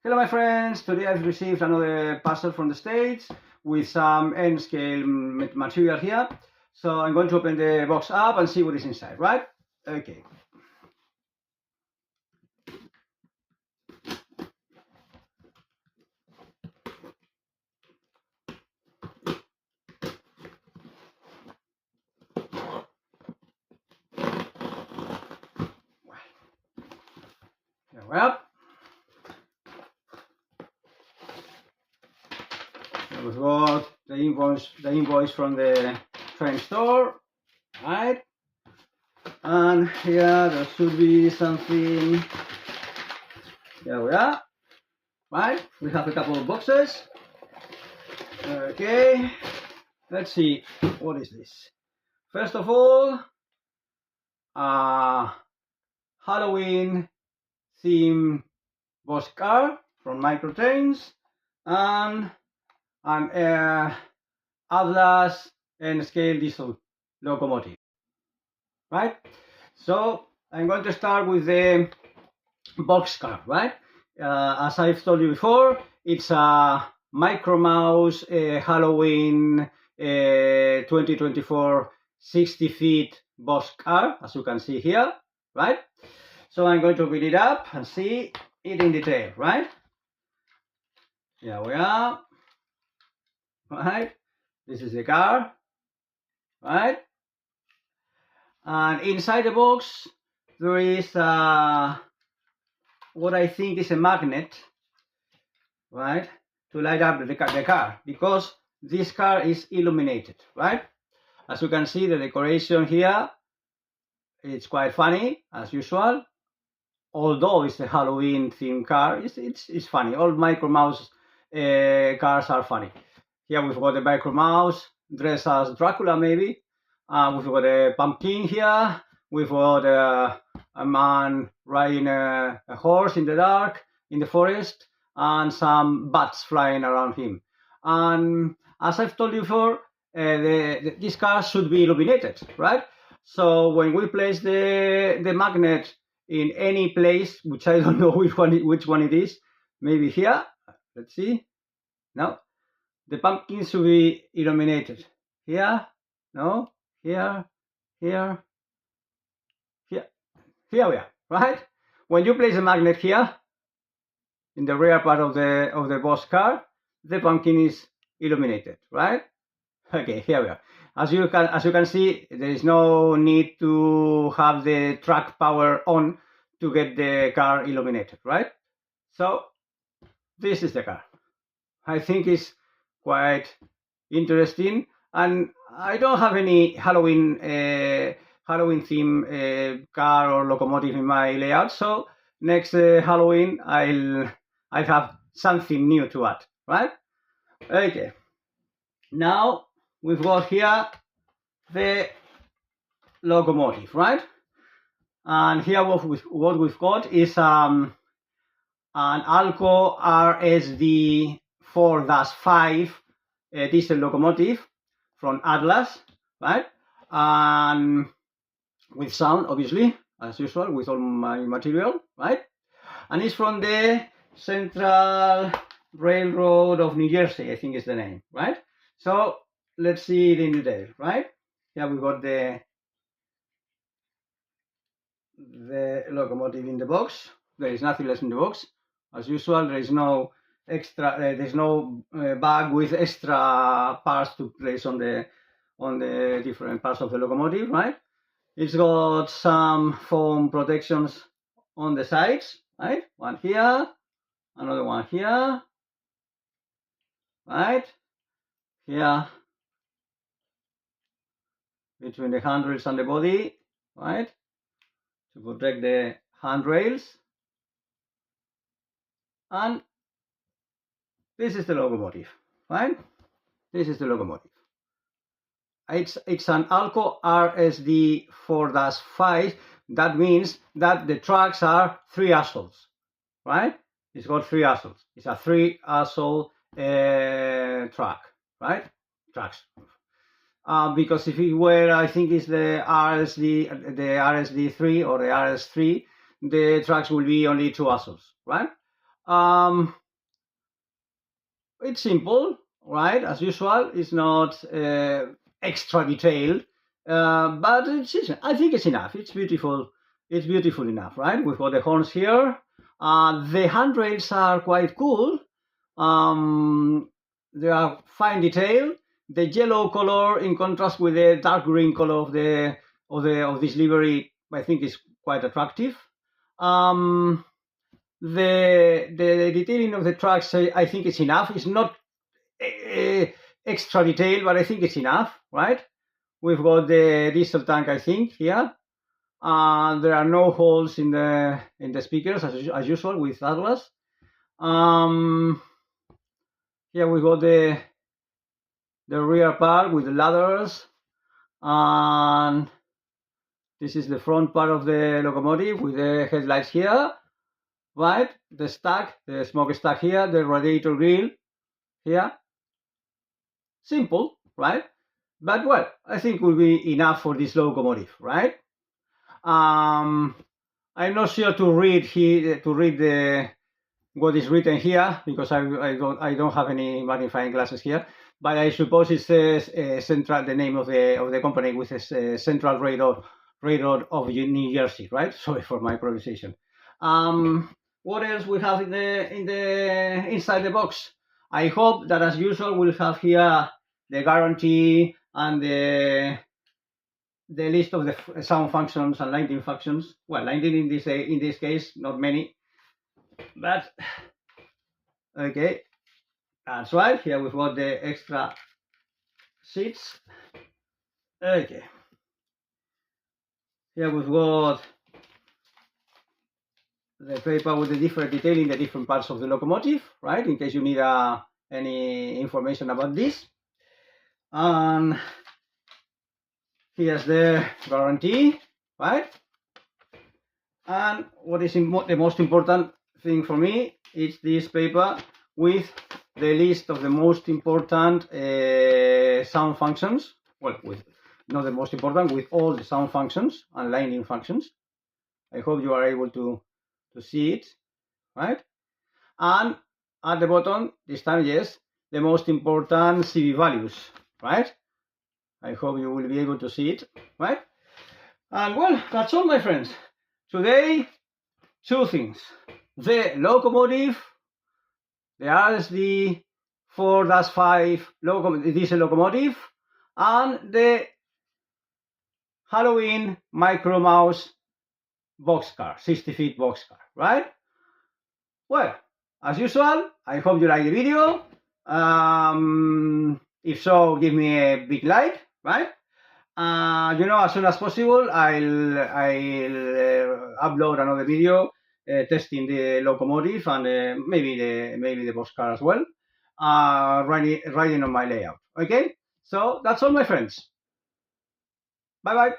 Hello my friends, today I've received another parcel from the States with some N-scale material here. So I'm going to open the box up and see what is inside, right? Okay. Here we are. We've got the invoice from the train store, right? And here there should be something. Here we are, right? We have a couple of boxes. Okay, let's see, what is this? First of all, Halloween theme bus car from Microtrains and an Atlas N-scale diesel locomotive, right? So I'm going to start with the box car, right? As I've told you before, it's a Micro Mouse Halloween 2024 60 feet bus car, as you can see here, right? So I'm going to build it up and see it in detail, right? Here we are, right? This is the car, right? And inside the box there is what I think is a magnet, right, to light up the car, because this car is illuminated, right? As you can see, the decoration here, it's quite funny as usual. Although it's a Halloween themed car, it's funny. All Micro Mouse cars are funny. Here we've got a Micro Mouse dressed as Dracula, maybe. We've got a pumpkin here. We've got a man riding a horse in the dark, in the forest, and some bats flying around him. And as I've told you before, this car should be illuminated, right? So when we place the magnet in any place, which I don't know which one it is, maybe here, let's see. No, the pumpkin should be illuminated. Here, no, here, here, here. Here we are, right? When you place a magnet here, in the rear part of the bus car, the pumpkin is illuminated, right? Okay, here we are. As you can see, there is no need to have the track power on to get the car illuminated, right? So this is the car. I think it's quite interesting, and I don't have any Halloween theme car or locomotive in my layout, so next Halloween I'll have something new to add, right? Okay, now we've got here the locomotive, right? And here what we've got is an Alco RSD 4-5 diesel locomotive from Atlas, right? And with sound, obviously, as usual, with all my material, right? And it's from the Central Railroad of New Jersey, I think is the name, right? So let's see it in detail, right? Here we got the locomotive in the box. There is nothing less in the box. As usual, there is no extra. There's no bag with extra parts to place on the different parts of the locomotive, right? It's got some foam protections on the sides, right? One here, another one here, right? Here, between the handrails and the body, right? To protect the handrails. And this is the locomotive, right? This is the locomotive. It's an Alco RSD 4-5. That means that the tracks are 3 axles, right? It's got 3 axles. It's a 3 axle track, right? Tracks. Because if it were, I think it's the RSD3 or the RS3, the tracks will be only 2 axles, right? It's simple, right? As usual, it's not extra detailed, but I think it's enough. It's beautiful. It's beautiful enough, right? We've got the horns here. The handrails are quite cool. They are fine detail. The yellow color, in contrast with the dark green color of this livery, I think is quite attractive. The detailing of the tracks, I think it's enough. It's not extra detail, but I think it's enough, right? We've got the diesel tank, I think, here. There are no holes in the speakers as usual with Atlas. Here we got the rear part with the ladders, and this is the front part of the locomotive with the headlights here, right? The stack, the smokestack here, the radiator grill here. Simple, right? But well, I think will be enough for this locomotive, right? I'm not sure to read here what is written here because I don't have any magnifying glasses here. But I suppose it says central, the name of the company, with a Central Railroad of New Jersey, right? Sorry for my pronunciation. What else we have in the inside the box? I hope that, as usual, we'll have here the guarantee and the list of the sound functions and lighting functions. Well, lighting in this case, not many, but okay. That's right. Here we've got the extra seats. Okay. Here we've got the paper with the different detailing the different parts of the locomotive, right? In case you need any information about this. And here's the guarantee, right? And what is the most important thing for me is this paper with the list of the most important sound functions. Well, with not the most important, with all the sound functions and lighting functions. I hope you are able to see it, right? And at the bottom, this time, yes, the most important CV values, right? I hope you will be able to see it, right? And well, that's all, my friends. Today, two things. The locomotive, the RSD 4-5 diesel locomotive, and the Halloween Micro Mouse boxcar, 60-feet boxcar, right? Well, as usual, I hope you like the video. If so, give me a big like, right? As soon as possible, I'll upload another video testing the locomotive and maybe the boxcar as well, writing on my layout. Okay, so that's all, my friends. Bye bye.